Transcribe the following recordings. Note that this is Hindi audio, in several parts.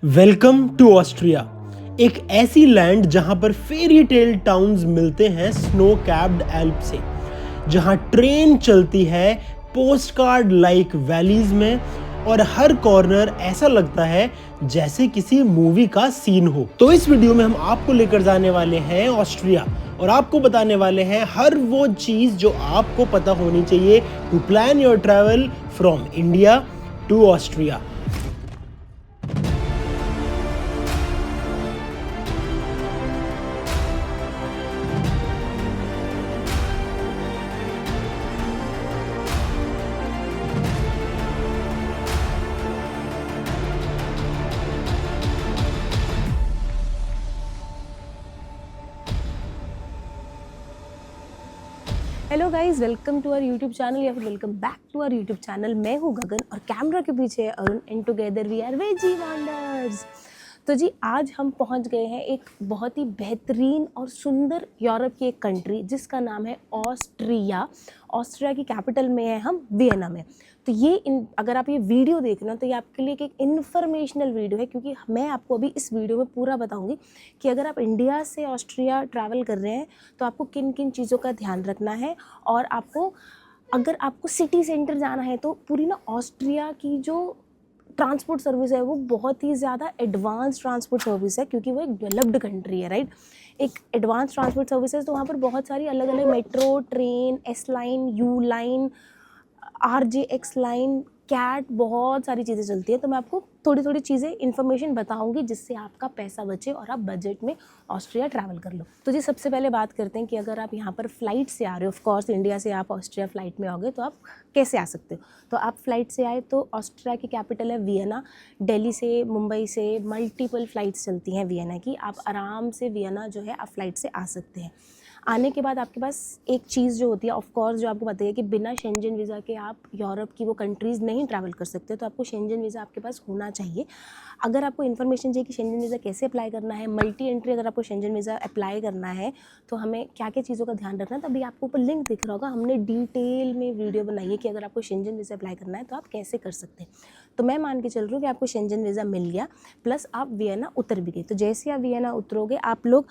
वेलकम टू ऑस्ट्रिया, एक ऐसी लैंड जहां पर फेरी टेल टाउन्स मिलते हैं स्नो कैप्ड एल्प से, जहां ट्रेन चलती है पोस्ट कार्ड लाइक वैलीज में और हर कॉर्नर ऐसा लगता है जैसे किसी मूवी का सीन हो। तो इस वीडियो में हम आपको लेकर जाने वाले हैं ऑस्ट्रिया और आपको बताने वाले हैं हर वो चीज जो आपको पता होनी चाहिए to plan your travel from India to Austria. Hello guys, welcome to our YouTube channel या फिर welcome back to our YouTube channel. मैं हूँ गगन और कैमरा के पीछे है Arun and together we are veggie wonders. तो जी आज हम पहुँच गए हैं एक बहुत ही बेहतरीन और सुंदर यूरोप की एक कंट्री जिसका नाम है ऑस्ट्रिया। ऑस्ट्रिया की कैपिटल में है हम वियना में। तो ये अगर आप ये वीडियो देख रहे हो तो ये आपके लिए एक इन्फॉर्मेशनल वीडियो है, क्योंकि मैं आपको अभी इस वीडियो में पूरा बताऊंगी कि अगर आप इंडिया से ऑस्ट्रिया ट्रैवल कर रहे हैं तो आपको किन किन चीज़ों का ध्यान रखना है। और अगर आपको सिटी सेंटर जाना है तो पूरी ना ऑस्ट्रिया की जो ट्रांसपोर्ट सर्विस है वो बहुत ही ज़्यादा एडवांस ट्रांसपोर्ट सर्विस है, क्योंकि वो एक डेवलप्ड कंट्री है, राइट। एक एडवांस ट्रांसपोर्ट सर्विसेज, तो वहाँ पर बहुत सारी अलग अलग metro, train, S line, U line, RJX line, CAT, बहुत सारी चीज़ें चलती हैं। तो मैं आपको थोड़ी थोड़ी चीज़ें इन्फॉर्मेशन बताऊंगी जिससे आपका पैसा बचे और आप बजट में ऑस्ट्रिया ट्रैवल कर लो। तो जी सबसे पहले बात करते हैं कि अगर आप यहाँ पर फ़्लाइट से आ रहे हो, ऑफ कोर्स इंडिया से आप ऑस्ट्रिया फ़्लाइट में आओगे, तो आप कैसे आ सकते हो। तो आप फ़्लाइट से आए तो ऑस्ट्रिया की कैपिटल है वियना। दिल्ली से, मुंबई से मल्टीपल फ़्लाइट्स चलती हैं वियना की। आप आराम से वियना जो है आप फ़्लाइट से आ सकते हैं। आने के बाद आपके पास एक चीज़ जो होती है, ऑफ कोर्स जो आपको पता है कि बिना शेंजन वीज़ा के आप यूरोप की वो कंट्रीज़ नहीं ट्रैवल कर सकते। तो आपको शेंजन वीज़ा आपके पास होना चाहिए। अगर आपको इन्फॉर्मेशन चाहिए कि शेंजन वीज़ा कैसे अप्लाई करना है, मल्टी एंट्री अगर आपको शेंजन वीज़ा अप्लाई करना है तो हमें क्या क्या चीज़ों का ध्यान रखना है, तभी आपको ऊपर लिंक दिख रहा होगा। हमने डिटेल में वीडियो बनाई है कि अगर आपको शेंजन वीज़ा अप्लाई करना है तो आप कैसे कर सकते हैं। तो मैं मान के चल रही हूँ कि आपको शेंजन वीज़ा मिल गया, प्लस आप वियना उतर भी गए। तो जैसे आप वियना उतरोगे आप लोग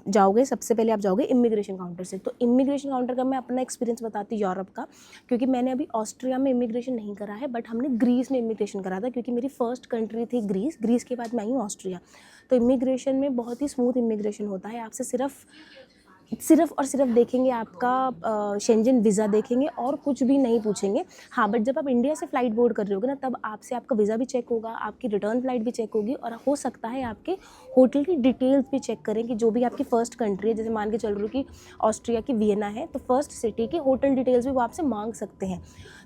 जाओगे, सबसे पहले आप जाओगे इमिग्रेशन काउंटर से। तो इमिग्रेशन काउंटर का मैं अपना एक्सपीरियंस बताती हूँ यूरोप का, क्योंकि मैंने अभी ऑस्ट्रिया में इमिग्रेशन नहीं करा है, बट हमने ग्रीस में इमिग्रेशन करा था, क्योंकि मेरी फर्स्ट कंट्री थी ग्रीस के बाद मैं आई हूँ ऑस्ट्रिया। तो इमिग्रेशन में बहुत ही स्मूथ इमिग्रेशन होता है। आपसे सिर्फ और सिर्फ देखेंगे आपका शेंजन वीज़ा देखेंगे और कुछ भी नहीं पूछेंगे। हाँ, बट जब आप इंडिया से फ़्लाइट बोर्ड कर रहे होगे ना, तब आपसे आपका वीज़ा भी चेक होगा, आपकी रिटर्न फ़्लाइट भी चेक होगी, और हो सकता है आपके होटल की डिटेल्स भी चेक करें कि जो भी आपकी फ़र्स्ट कंट्री है, जैसे मान के चल रही हूँ कि ऑस्ट्रिया की वियना है, तो फर्स्ट सिटी की होटल डिटेल्स भी वो आपसे मांग सकते हैं।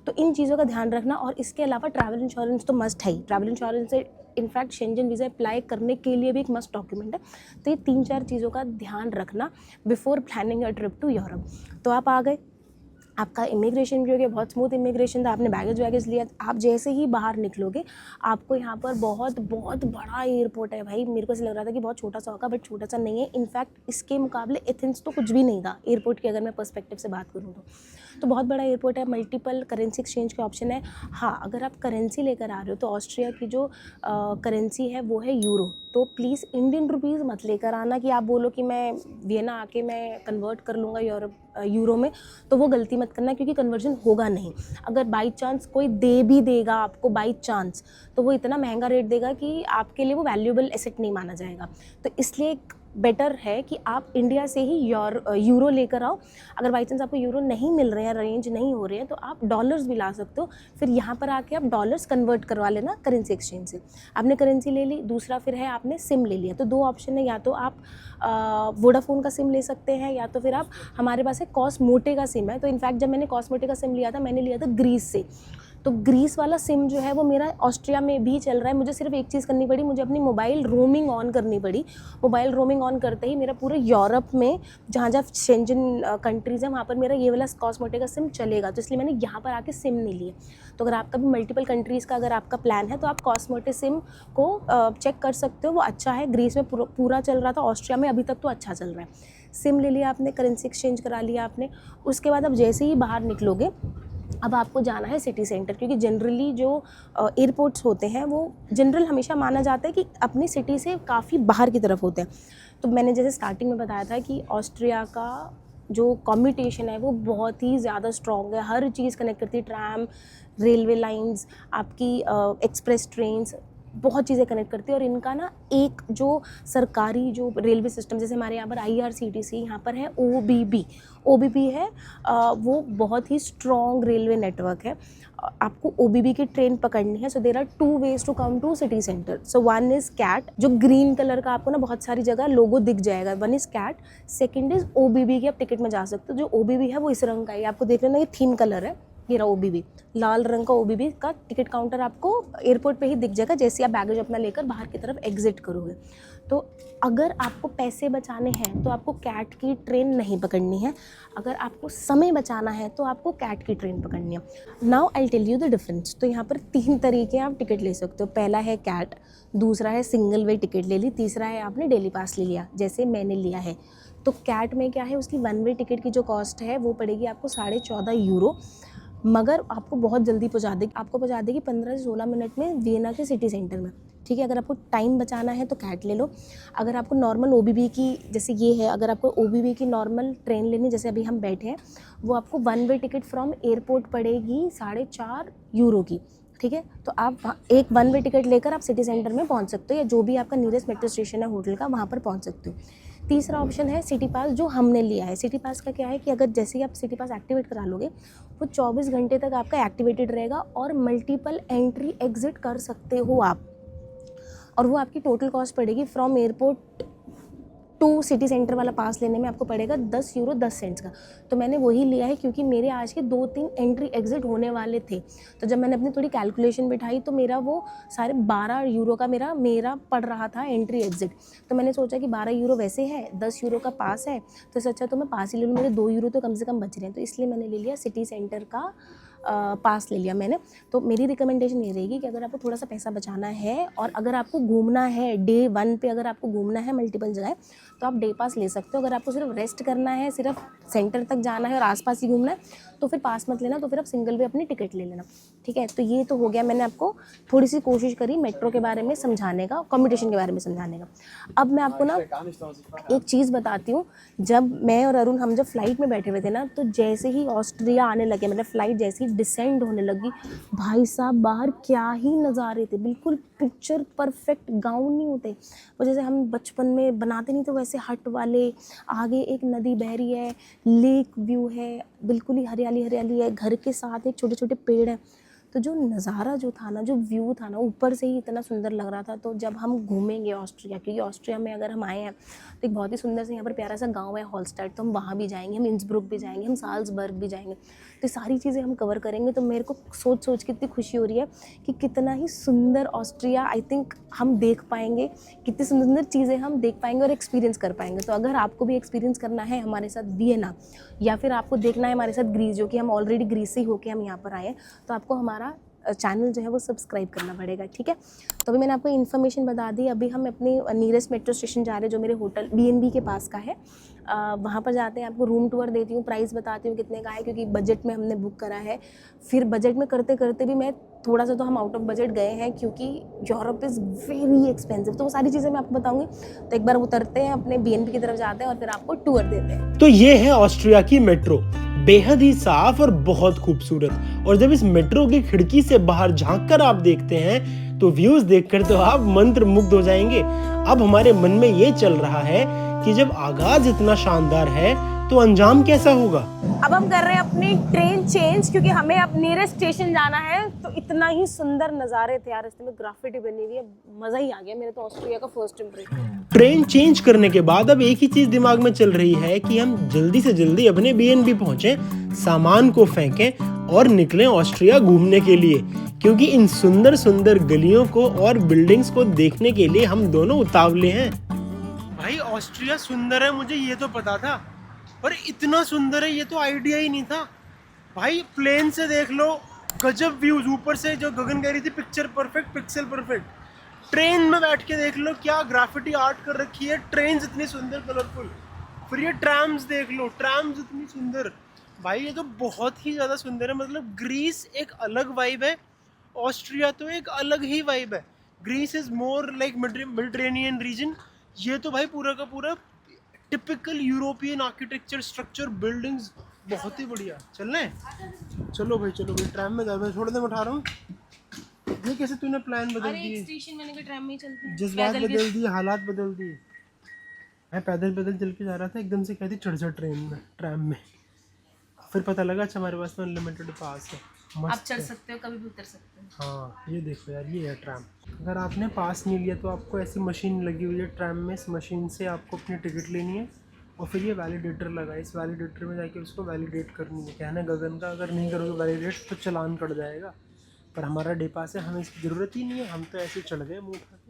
तो इन चीज़ों का ध्यान रखना। और इसके अलावा ट्रैवल इंश्योरेंस तो मस्ट है ही। ट्रैवल इंश्योरेंस से इनफैक्ट शेंजन वीज़ा अप्लाई करने के लिए भी एक मस्ट डॉक्यूमेंट है। तो ये 3-4 चीज़ों का ध्यान रखना before planning your trip to Europe. तो आप आ गए, आपका इमिग्रेशन भी हो गया, बहुत स्मूथ इमिग्रेशन था, आपने बैगेज लिया। आप जैसे ही बाहर निकलोगे आपको यहाँ पर बहुत बहुत बड़ा एयरपोर्ट है। भाई मेरे को ऐसा लग रहा था कि बहुत छोटा सा होगा, बट छोटा सा नहीं है। इनफैक्ट इसके मुकाबले एथेंस तो कुछ भी नहीं था एयरपोर्ट की, अगर मैं पर्सपेक्टिव से बात करूँ तो बहुत बड़ा एयरपोर्ट है। मल्टीपल करेंसी एक्सचेंज के ऑप्शन है। हाँ, अगर आप करेंसी लेकर आ रहे हो तो ऑस्ट्रिया की जो करेंसी है वो है यूरो। तो प्लीज़ इंडियन रुपीज़ मत लेकर आना कि आप बोलो कि मैं वियना आके मैं कन्वर्ट कर लूँगा यूरो में, तो वो गलती मत करना, क्योंकि कन्वर्जन होगा नहीं। अगर बाई चांस कोई दे भी देगा आपको बाई चांस, तो वो इतना महंगा रेट देगा कि आपके लिए वो वैल्यूएबल एसेट नहीं माना जाएगा। तो इसलिए बेटर है कि आप इंडिया से ही यूरो लेकर आओ। अगर बाई चांस आपको यूरो नहीं मिल रहे हैं, अरेंज नहीं हो रहे हैं, तो आप डॉलर्स भी ला सकते हो। फिर यहाँ पर आके आप डॉलर्स कन्वर्ट करवा लेना करेंसी एक्सचेंज से। आपने करेंसी ले ली, दूसरा फिर है आपने सिम ले लिया। तो 2 ऑप्शन है, या तो आप वोडाफोन का सिम ले सकते हैं, या तो फिर आप, हमारे पास है कॉस्मोटे का सिम है। तो इनफैक्ट जब मैंने कॉस्मोटे का सिम लिया था, मैंने लिया था ग्रीस से। तो ग्रीस वाला सिम जो है वो मेरा ऑस्ट्रिया में भी चल रहा है। मुझे सिर्फ एक चीज़ करनी पड़ी, मुझे अपनी मोबाइल रोमिंग ऑन करनी पड़ी। मोबाइल रोमिंग ऑन करते ही मेरा पूरे यूरोप में जहाँ जहाँ शेंजन कंट्रीज़ हैं वहाँ पर मेरा ये वाला कॉस्मोटे का सिम चलेगा। तो इसलिए मैंने यहाँ पर आके सिम नहीं लिए। तो अगर आपका भी मल्टीपल कंट्रीज़ का अगर आपका प्लान है तो आप कॉस्मोटे सिम को चेक कर सकते हो, वो अच्छा है। ग्रीस में पूरा चल रहा था, ऑस्ट्रिया में अभी तक तो अच्छा चल रहा है। सिम ले लिया आपने, करेंसी एक्सचेंज करा लिया आपने। उसके बाद अब जैसे ही बाहर निकलोगे अब आपको जाना है सिटी सेंटर, क्योंकि जनरली जो एयरपोर्ट्स होते हैं वो जनरल हमेशा माना जाता है कि अपनी सिटी से काफ़ी बाहर की तरफ होते हैं। तो मैंने जैसे स्टार्टिंग में बताया था कि ऑस्ट्रिया का जो कम्यूटेशन है वो बहुत ही ज़्यादा स्ट्रॉन्ग है, हर चीज़ कनेक्ट करती है, ट्रैम, रेलवे लाइंस, आपकी एक्सप्रेस ट्रेन्स, बहुत चीज़ें कनेक्ट करती है। और इनका ना एक जो सरकारी जो रेलवे सिस्टम, जैसे हमारे यहाँ पर IRCTC, यहाँ पर है OBB है, वो बहुत ही स्ट्रॉन्ग रेलवे नेटवर्क है। आपको OBB की ट्रेन पकड़नी है, so there are 2 ways to come to city centre. So one is CAT, जो ग्रीन कलर का आपको ना बहुत सारी जगह लोगो दिख जाएगा, one is CAT. Second is OBB की आप टिकट में जा सकते हो। जो OBB है वो इस रंग का है, आपको देख लेना, ये थीम कलर है, ये रहा OBB, लाल रंग का OBB का टिकट काउंटर आपको एयरपोर्ट पे ही दिख जाएगा जैसे आप बैगेज अपना लेकर बाहर की तरफ एग्जिट करोगे। तो अगर आपको पैसे बचाने हैं तो आपको कैट की ट्रेन नहीं पकड़नी है, अगर आपको समय बचाना है तो आपको कैट की ट्रेन पकड़नी है। Now I tell you the difference. तो यहाँ पर 3 तरीके आप टिकट ले सकते हो। पहला है कैट, दूसरा है सिंगल वे टिकट ले ली, तीसरा है आपने डेली पास ले लिया जैसे मैंने लिया है। तो कैट में क्या है, उसकी 1 वे टिकट की जो कॉस्ट है वो पड़ेगी आपको 14.5 यूरो, मगर आपको बहुत जल्दी पहुंचा देगी, आपको पहुंचा देगी 15 से 16 मिनट में वियना के सिटी सेंटर में। ठीक है, अगर आपको टाइम बचाना है तो कैट ले लो। अगर आपको नॉर्मल OBB की, जैसे ये है, अगर आपको OBB की नॉर्मल ट्रेन लेनी, जैसे अभी हम बैठे हैं, वो आपको 1 वे टिकट फ्रॉम एयरपोर्ट पड़ेगी 4.5 यूरो की। ठीक है, तो आप एक 1 वे टिकट लेकर आप सिटी सेंटर में पहुंच सकते हो, या जो भी आपका नियरेस्ट मेट्रो स्टेशन है होटल का, वहाँ पर पहुंच सकते हो। तीसरा ऑप्शन है सिटी पास, जो हमने लिया है। सिटी पास का क्या है कि अगर जैसे ही आप सिटी पास एक्टिवेट करा लोगे, वो 24 घंटे तक आपका एक्टिवेटेड रहेगा और मल्टीपल एंट्री एग्जिट कर सकते हो आप। और वो आपकी टोटल कॉस्ट पड़ेगी from airport to city centre वाला पास लेने में आपको पड़ेगा 10 यूरो 10 सेंट्स का। तो मैंने वही लिया है क्योंकि मेरे आज के 2-3 एंट्री एग्जिट होने वाले थे। तो जब मैंने अपनी थोड़ी कैलकुलेशन बिठाई तो मेरा वो सारे 12 यूरो का मेरा पड़ रहा था एंट्री एग्जिट। तो मैंने सोचा कि 12 यूरो वैसे है, 10 यूरो का पास है, तो इससे अच्छा तो मैं पास ही ले लूँ, मेरे 2 यूरो तो कम से कम बच रहे हैं। तो इसलिए मैंने ले लिया सिटी सेंटर का पास ले लिया मैंने। तो मेरी रिकमेंडेशन ये रहेगी कि अगर आपको थोड़ा सा पैसा बचाना है और अगर आपको घूमना है डे 1 पे, अगर आपको घूमना है मल्टीपल जगह, तो आप डे पास ले सकते हो। अगर आपको सिर्फ रेस्ट करना है, सिर्फ सेंटर तक जाना है और आसपास ही घूमना है, तो फिर पास मत लेना, तो फिर आप सिंगल वे अपनी टिकट ले लेना। ठीक है, तो ये तो हो गया, मैंने आपको थोड़ी सी कोशिश करी मेट्रो के बारे में समझाने का, कॉम्पिटिशन के बारे में समझाने का। अब मैं आपको ना एक चीज़ बताती हूँ। जब मैं और अरुण हम जब फ्लाइट में बैठे हुए थे ना, तो जैसे ही ऑस्ट्रिया आने लगे, मतलब फ्लाइट जैसे ही डिसेंड होने लगी, भाई साहब बाहर क्या ही नज़ारे थे, बिल्कुल पिक्चर परफेक्ट। गाउन नहीं होते वो, जैसे हम बचपन में बनाते नहीं तो वैसे हट वाले, आगे एक नदी बह रही है, लेक व्यू है, बिल्कुल ही हरियाली हरियाली है, घर के साथ एक छोटे छोटे पेड़ हैं। तो जो नज़ारा जो था ना, जो व्यू था ना, ऊपर से ही इतना सुंदर लग रहा था। तो जब हम घूमेंगे ऑस्ट्रिया, क्योंकि ऑस्ट्रिया में अगर हम आए हैं तो एक बहुत ही सुंदर से यहाँ पर प्यारा सा गांव है हॉलस्टाड, तो हम वहाँ भी जाएंगे, हम इंसब्रुक भी जाएंगे, हम साल्जबर्ग भी जाएंगे। तो सारी चीज़ें हम कवर करेंगे। तो मेरे को सोच सोच के इतनी खुशी हो रही है कि कितना ही सुंदर ऑस्ट्रिया आई थिंक हम देख पाएंगे, कितनी सुंदर सुंदर चीज़ें हम देख पाएंगे और एक्सपीरियंस कर पाएंगे। तो अगर आपको भी एक्सपीरियंस करना है हमारे साथ वियना, या फिर आपको देखना है हमारे साथ ग्रीस, जो कि हम ऑलरेडी ग्रीस से ही होके हम यहाँ पर आए हैं, तो आपको हमारा चैनल जो है वो सब्सक्राइब करना पड़ेगा। ठीक है, तो अभी मैंने आपको इन्फॉर्मेशन बता दी। अभी हम अपने नियरेस्ट मेट्रो स्टेशन जा रहे हैं, जो मेरे होटल BNB के पास का है। वहाँ पर जाते हैं, आपको रूम टूर देती हूँ, प्राइस बताती हूँ कितने का है, क्योंकि बजट में हमने बुक करा है। फिर बजट में करते करते भी मैं थोड़ा सा तो हम आउट ऑफ बजट गए हैं, क्योंकि यूरोप इज़ वेरी एक्सपेंसिव। तो वो सारी चीज़ें मैं आपको बताऊँगी। तो एक बार उतरते हैं, अपने BNB की तरफ जाते हैं और फिर आपको टूर देते हैं। तो ये है ऑस्ट्रिया की मेट्रो, बेहद ही साफ और बहुत खूबसूरत। और जब इस मेट्रो की खिड़की से बाहर झांककर आप देखते हैं तो व्यूज देखकर तो आप मंत्रमुग्ध हो जाएंगे। अब हमारे मन में ये चल रहा है कि जब आगाज इतना शानदार है तो अंजाम कैसा होगा। अब हम कर रहे हैं अपनी ट्रेन चेंज, क्योंकि हमें अब नियरेस्ट स्टेशन जाना है। तो इतना ही सुंदर नज़ारे थे यार, इसमें ग्राफिटी बनी हुई है, मज़ा ही आ गया। मेरे तो ऑस्ट्रिया का फर्स्ट इम्प्रेशन। ट्रेन चेंज करने के बाद अब एक ही चीज दिमाग में चल रही है कि हम जल्दी से जल्दी अपने BNB पहुंचे, सामान को फेंकें और निकलें ऑस्ट्रिया घूमने के लिए, क्योंकि इन सुंदर सुंदर गलियों को और बिल्डिंग्स को देखने के लिए हम दोनों उतावले हैं। भाई ऑस्ट्रिया सुंदर है, मुझे ये तो पता था, पर इतना सुंदर है ये तो आइडिया ही नहीं था। भाई प्लेन से देख लो, गजब व्यूज, ऊपर से जो गगन कह रही थी picture perfect, pixel perfect. Train में बैठ के देख लो क्या ग्राफिटी आर्ट कर रखी है, ट्रेन इतनी सुंदर कलरफुल। फिर ये ट्रैम्स देख लो, ट्रैम्स इतनी सुंदर, भाई ये तो बहुत ही ज़्यादा सुंदर है, मतलब ग्रीस एक अलग वाइब है, ऑस्ट्रिया तो एक अलग ही वाइब है। Greece is more like Mediterranean region, ये तो भाई पूरा का पूरा typical European architecture, structure, buildings, बहुत ही बढ़िया। चलना है? चलो भाई चलो भाई, ट्रैम में जा, मैं थोड़ी देर में उठा रहा हूँ। ये कैसे तूने प्लान बदल अरे एक दिए, स्टेशन मैंने कहा ट्रैम में ही चलते हैं, जज्बात पैदल बदल दिए, हालात बदल दिए। मैं पैदल पैदल चल के जा रहा था, एकदम से कहती चढ़ जा ट्रेन में, ट्रैम में। फिर पता लगा अच्छा हमारे पास तो अनलिमिटेड पास है, आप मस्त चढ़ है। सकते हो, कभी भी उतर सकते हो। हाँ ये देखो यार, ये है ट्रैम। अगर आपने पास नहीं लिया तो आपको ऐसी मशीन लगी हुई है ट्रैम में, इस मशीन से आपको अपनी टिकट लेनी है और फिर ये वैलिडेटर लगा है, इस वैलिडेटर में जाके उसको वैलिडेट करनी है। कहना है गगन का, अगर नहीं करोगे वैलिडेट तो चालान कट जाएगा, पर हमारा डे पास है, हमें इसकी ज़रूरत ही नहीं है, हम तो ऐसे चढ़ गए मुँह उठा के।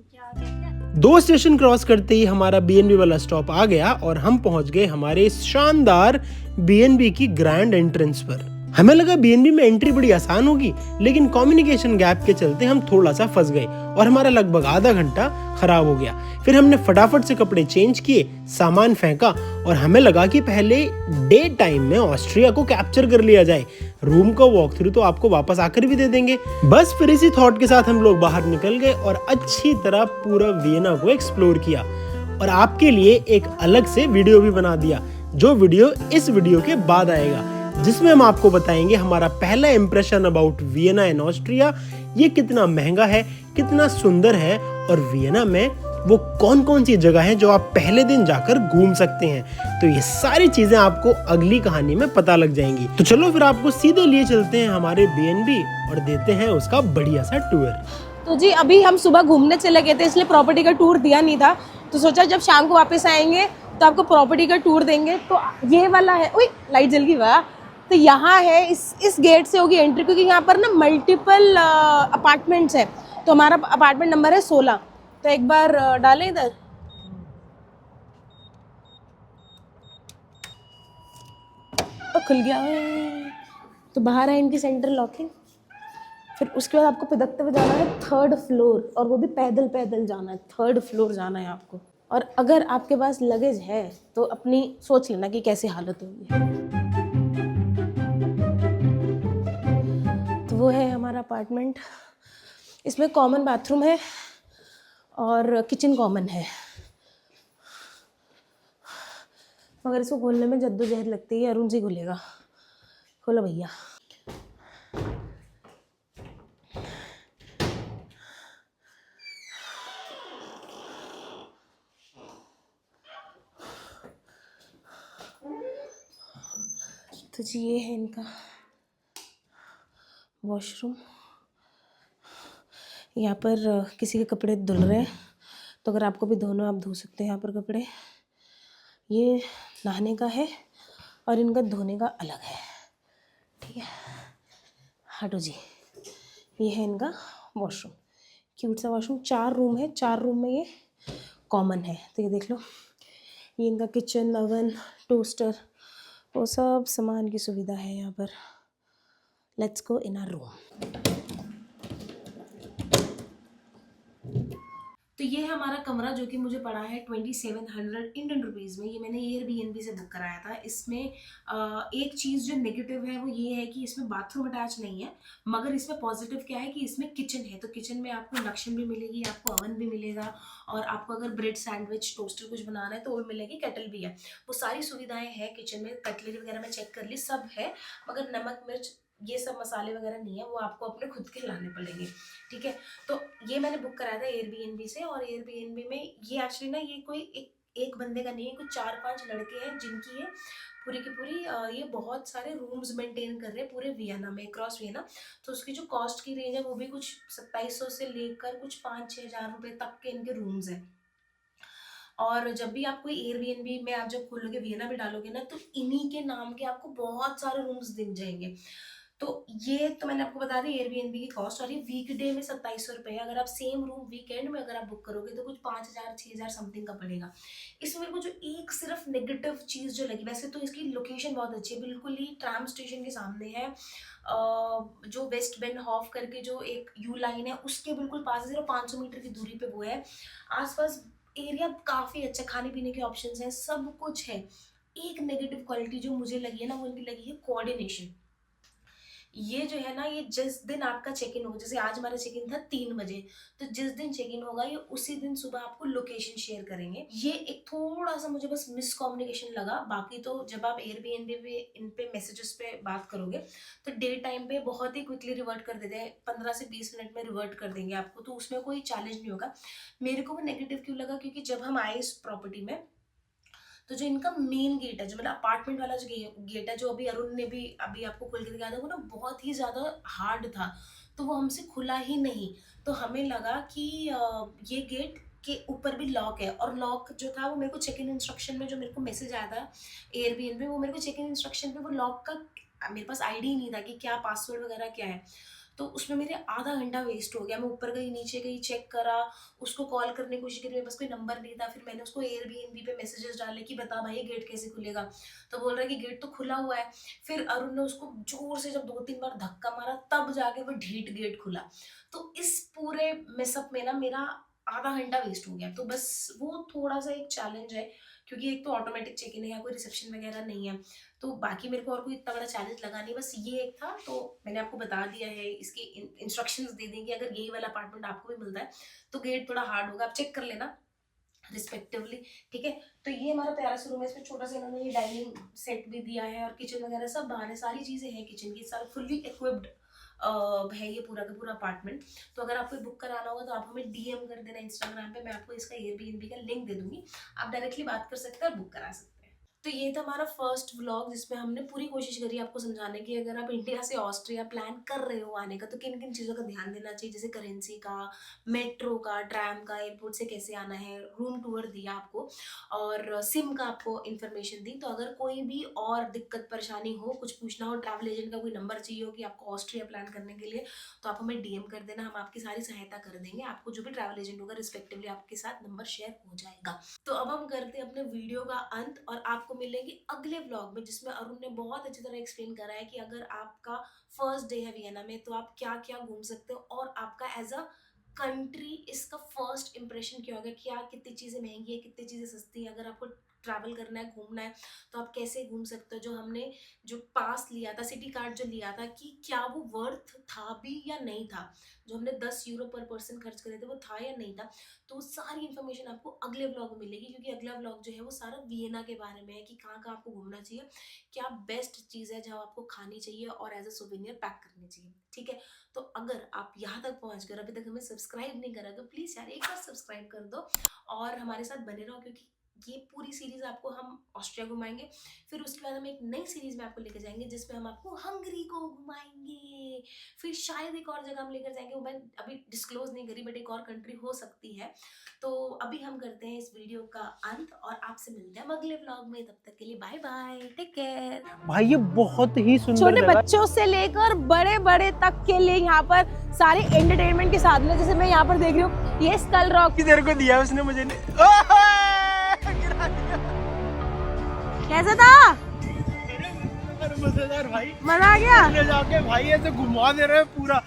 2 स्टेशन क्रॉस करते ही हमारा बीएनबी वाला स्टॉप आ गया और हम पहुंच गए हमारे इस शानदार बीएनबी की ग्रैंड एंट्रेंस पर। हमें लगा बीएनबी में एंट्री बड़ी आसान होगी, लेकिन कम्युनिकेशन गैप के चलते हम थोड़ा सा फंस गए और हमारा लगभग आधा घंटा खराब हो गया। फिर हमने फटाफट से कपड़े चेंज किए, सामान फेंका और हमें लगा कि पहले डे टाइम में ऑस्ट्रिया को कैप्चर कर लिया जाए, रूम का वॉक थ्रू तो आपको वापस आकर भी दे देंगे। बस फिर इसी थॉट के साथ हम लोग बाहर निकल गए और अच्छी तरह पूरा वियना को एक्सप्लोर किया और आपके लिए एक अलग से वीडियो भी बना दिया, जो वीडियो इस वीडियो के बाद आएगा, जिसमें हम आपको बताएंगे हमारा पहला impression about Vienna in Austria, ये कितना महंगा है, कितना सुंदर है और वियना में वो कौन कौन सी जगह है जो आप पहले दिन जाकर घूम सकते हैं। तो ये सारी चीजें आपको अगली कहानी में पता लग जाएंगी। तो चलो फिर आपको सीधे लिए चलते हैं हमारे बीएनबी और देते हैं उसका बढ़िया सा टूर। तो जी अभी हम सुबह घूमने चले गए थे, इसलिए प्रॉपर्टी का टूर दिया नहीं था, तो सोचा जब शाम को वापस आएंगे तो आपको प्रॉपर्टी का टूर देंगे। तो ये वाला है, उई लाइट जल गई वाह। तो यहाँ है, इस गेट से होगी एंट्री, क्योंकि यहाँ पर ना मल्टीपल अपार्टमेंट्स है। तो हमारा अपार्टमेंट नंबर है 16। तो एक बार डालें इधर। खुल गया। तो बाहर है इनकी सेंट्रल लॉकिंग। फिर उसके बाद आपको पिदकते हुए जाना है 3rd फ्लोर, और वो भी पैदल पैदल जाना है, 3rd फ्लोर जाना है आपको। और अगर आपके पास लगेज है तो अपनी सोच लेना कि कैसी हालत होगी। तो वो है हमारा अपार्टमेंट, इसमें कॉमन बाथरूम है और किचन कॉमन है, मगर इसको खोलने में जद्दोजहद लगती है। अरुण जी खोलेगा, खोलो भैया। तो जी ये है इनका वॉशरूम। यहाँ पर किसी के कपड़े धुल रहे हैं, तो अगर आपको भी धोना आप धो सकते हैं यहाँ पर कपड़े। ये नहाने का है और इनका धोने का अलग है, ठीक है। हटो जी, ये है इनका वॉशरूम, क्यूट सा वॉशरूम। 4 रूम है, 4 रूम में ये कॉमन है। तो ये देख लो, ये इनका किचन, ओवन, टोस्टर, वो सब सामान की सुविधा है यहाँ पर। Let's go in our room. तो ये है हमारा कमरा, जो कि मुझे पड़ा है 2700 इंडियन रुपीज़ में। ये मैंने एयरबीएनबी से बुक कराया था। इसमें एक चीज़ जो नेगेटिव है वो ये है कि इसमें बाथरूम अटैच नहीं है, मगर इसमें पॉजिटिव क्या है कि इसमें किचन है। तो किचन में आपको इंडक्शन भी मिलेगी, आपको ओवन भी मिलेगा, और आपको अगर ब्रेड, सैंडविच, टोस्टर कुछ बनाना है तो वो मिलेगी, केटल भी है। वो सारी सुविधाएं हैं किचन में। कटलरी वगैरह में चेक कर ली, सब है, मगर नमक, मिर्च, ये सब मसाले वगैरह नहीं है, वो आपको अपने खुद के लाने पड़ेंगे, ठीक है। तो ये मैंने बुक कराया था एयरबीएनबी से, और एयरबीएनबी में ये एक्चुअली ना, ये कोई एक बंदे का नहीं है, कुछ 4-5 लड़के हैं जिनकी ये पूरी की पूरी ये बहुत सारे रूम्स मेंटेन कर रहे हैं पूरे वियना में, क्रॉस वियना। तो उसकी जो कॉस्ट की रेंज है वो भी कुछ 2700 से लेकर कुछ 5-6 हज़ार रुपये तक के इनके रूम्स हैं। और जब भी आप कोई एयरबीएनबी में आप जब खोलोगे, वियना भी डालोगे ना, तो इन्हीं के नाम के आपको बहुत सारे रूम्स दिख जाएंगे। तो ये तो मैंने आपको बता दी एयरबीएनबी की कॉस्ट। और ये वीकडे में 2700 रुपये है। अगर आप सेम रूम वीकेंड में अगर आप बुक करोगे तो कुछ 5000-6000 समथिंग का पड़ेगा। इसमें मेरे को जो एक सिर्फ नेगेटिव चीज़ जो लगी, वैसे तो इसकी लोकेशन बहुत अच्छी है, बिल्कुल ही ट्राम स्टेशन के सामने है, जो वेस्ट बेन हॉफ करके जो एक यू लाइन है उसके बिल्कुल पास, सिर्फ 500 मीटर की दूरी पे वो है। आसपास एरिया काफ़ी अच्छा, खाने पीने के ऑप्शंस हैं, सब कुछ है। एक नेगेटिव क्वालिटी जो मुझे लगी है ना, वो इनकी लगी है कोऑर्डिनेशन। ये जो है ना, ये जिस दिन आपका चेक इन होगा, जैसे आज हमारा चेक इन था 3 बजे, तो जिस दिन चेक इन होगा ये उसी दिन सुबह आपको लोकेशन शेयर करेंगे। ये एक थोड़ा सा मुझे बस मिसकम्युनिकेशन लगा। बाकी तो जब आप एयरबीएनबी पे इन पे मैसेजेस पे बात करोगे तो डे टाइम पे बहुत ही क्विकली रिवर्ट कर देते हैं, 15 से 20 मिनट में रिवर्ट कर देंगे आपको, तो उसमें कोई चैलेंज नहीं होगा। मेरे को वो नेगेटिव क्यों लगा, क्योंकि जब हम आए इस प्रॉपर्टी में तो जो इनका मेन गेट है, जो मतलब अपार्टमेंट वाला जो गेट है, जो अभी अरुण ने भी अभी आपको खोल के दिखाया था, वो ना बहुत ही ज्यादा हार्ड था, तो वो हमसे खुला ही नहीं। तो हमें लगा कि ये गेट के ऊपर भी लॉक है, और लॉक जो था वो मेरे को चेक इन इंस्ट्रक्शन में जो मेरे को मैसेज आया था एयरबीएनबी, वो मेरे को चेक इन इंस्ट्रक्शन पे वो लॉक का मेरे पास आईडी ही नहीं था कि क्या पासवर्ड वगैरह क्या है। तो उसमें मेरे आधा घंटा वेस्ट हो गया। मैं ऊपर गई, नीचे गई, चेक करा, उसको कॉल करने की कोशिश करी, मेरे पास कोई नंबर नहीं था। फिर मैंने उसको एयरबीएनबी पे मैसेजेस डाले कि बता भाई गेट कैसे खुलेगा, तो बोल रहा है कि गेट तो खुला हुआ है। फिर अरुण ने उसको जोर से जब 2-3 बार धक्का मारा, तब जाके वो ढीठ गेट खुला। तो इस पूरे मिसअप में ना मेरा आधा घंटा वेस्ट हो गया। तो बस वो थोड़ा सा एक चैलेंज है, क्योंकि एक तो ऑटोमेटिक चेक इन है, यहाँ कोई रिसेप्शन वगैरह नहीं है। तो बाकी मेरे को और कोई इतना बड़ा चैलेंज लगा नहीं, बस ये एक था। तो मैंने आपको बता दिया है, इसकी इंस्ट्रक्शंस दे देंगे। अगर यही वाला अपार्टमेंट आपको भी मिलता है तो गेट थोड़ा हार्ड होगा, आप चेक कर लेना रिस्पेक्टिवली, ठीक है। तो ये हमारा प्यारा सा रूम है, इसमें छोटा सा इन्होंने ये डाइनिंग सेट भी दिया है, और किचन वगैरह सब बाहर है, सारी चीजें हैं किचन की, सारा फुल्ली इक्विप्ड है ये पूरा का पूरा अपार्टमेंट। तो अगर आपको बुक कराना होगा तो आप हमें डीएम कर देना इंस्टाग्राम पे, मैं आपको इसका एयरबीएनबी का लिंक दे दूंगी, आप डायरेक्टली बात कर सकते हैं और बुक करा सकते हैं। तो ये था हमारा फर्स्ट व्लॉग, जिसमें हमने पूरी कोशिश करी आपको समझाने की अगर आप इंडिया से ऑस्ट्रिया प्लान कर रहे हो आने का तो किन किन चीज़ों का ध्यान देना चाहिए, जैसे करेंसी का, मेट्रो का, ट्रैम का, एयरपोर्ट से कैसे आना है, रूम टूर दिया आपको, और सिम का आपको इन्फॉर्मेशन दी। तो अगर कोई भी और दिक्कत परेशानी हो, कुछ पूछना हो, ट्रैवल एजेंट का कोई नंबर चाहिए हो कि आपको ऑस्ट्रिया प्लान करने के लिए, तो आप हमें डीएम कर देना, हम आपकी सारी सहायता कर देंगे। आपको जो भी ट्रैवल एजेंट होगा रिस्पेक्टिवली आपके साथ नंबर शेयर हो जाएगा। तो अब हम करते हैं अपने वीडियो का अंत, और आपको मिलेंगे अगले व्लॉग में, जिसमें अरुण ने बहुत अच्छी तरह एक्सप्लेन करा है कि अगर आपका फर्स्ट डे है वियना में तो आप क्या क्या घूम सकते हो, और आपका एज अ कंट्री इसका फर्स्ट इंप्रेशन क्या होगा, क्या कितनी चीज़ें महंगी है, कितनी चीज़ें सस्ती है, अगर आपको ट्रैवल करना है, घूमना है, तो आप कैसे घूम सकते हो। जो हमने जो पास लिया था, सिटी कार्ड जो लिया था, कि क्या वो वर्थ था भी या नहीं था, जो हमने 10 यूरो पर पर्सन खर्च करे थे वो था या नहीं था। तो सारी इन्फॉर्मेशन आपको अगले व्लॉग में मिलेगी, क्योंकि अगला व्लॉग जो है वो सारा वियना के बारे में है, कि कहाँ कहाँ आपको घूमना चाहिए, क्या बेस्ट चीज़ है जहाँ आपको खानी चाहिए और एज अ सोवेनियर पैक करनी चाहिए, ठीक है। तो अगर आप यहाँ तक पहुँच गए, अभी तक हमें सब्सक्राइब नहीं करा, तो प्लीज़ यार एक बार सब्सक्राइब कर दो और हमारे साथ बने रहो, क्योंकि ये पूरी सीरीज आपको हम ऑस्ट्रिया घुमाएंगे। फिर उसके बाद हम एक नई सीरीज में आपको लेकर जाएंगे, जिसमें हम आपको हंगरी को घुमाएंगे, फिर शायद एक और जगह हम लेकर जाएंगे, वो मैं अभी डिस्क्लोज नहीं करी, बट एक और कंट्री हो सकती है। तो अभी हम करते हैं इस वीडियो का अंत, और आपसे मिलते हैं हम अगले व्लॉग में। तब तक के लिए बाय बाय, टेक केयर। भाई ये बहुत ही सुंदर छोटे जगह। बच्चों से लेकर बड़े बड़े तक के लिए यहाँ पर सारे एंटरटेनमेंट के साधन है। जैसे मैं यहाँ पर देख रही हूँ, ये स्कल रॉक किधर को दिया उसने मुझे कैसा था, मजेदार भाई, मजा आ गया। जाके भाई ऐसे घुमा दे रहे हैं पूरा।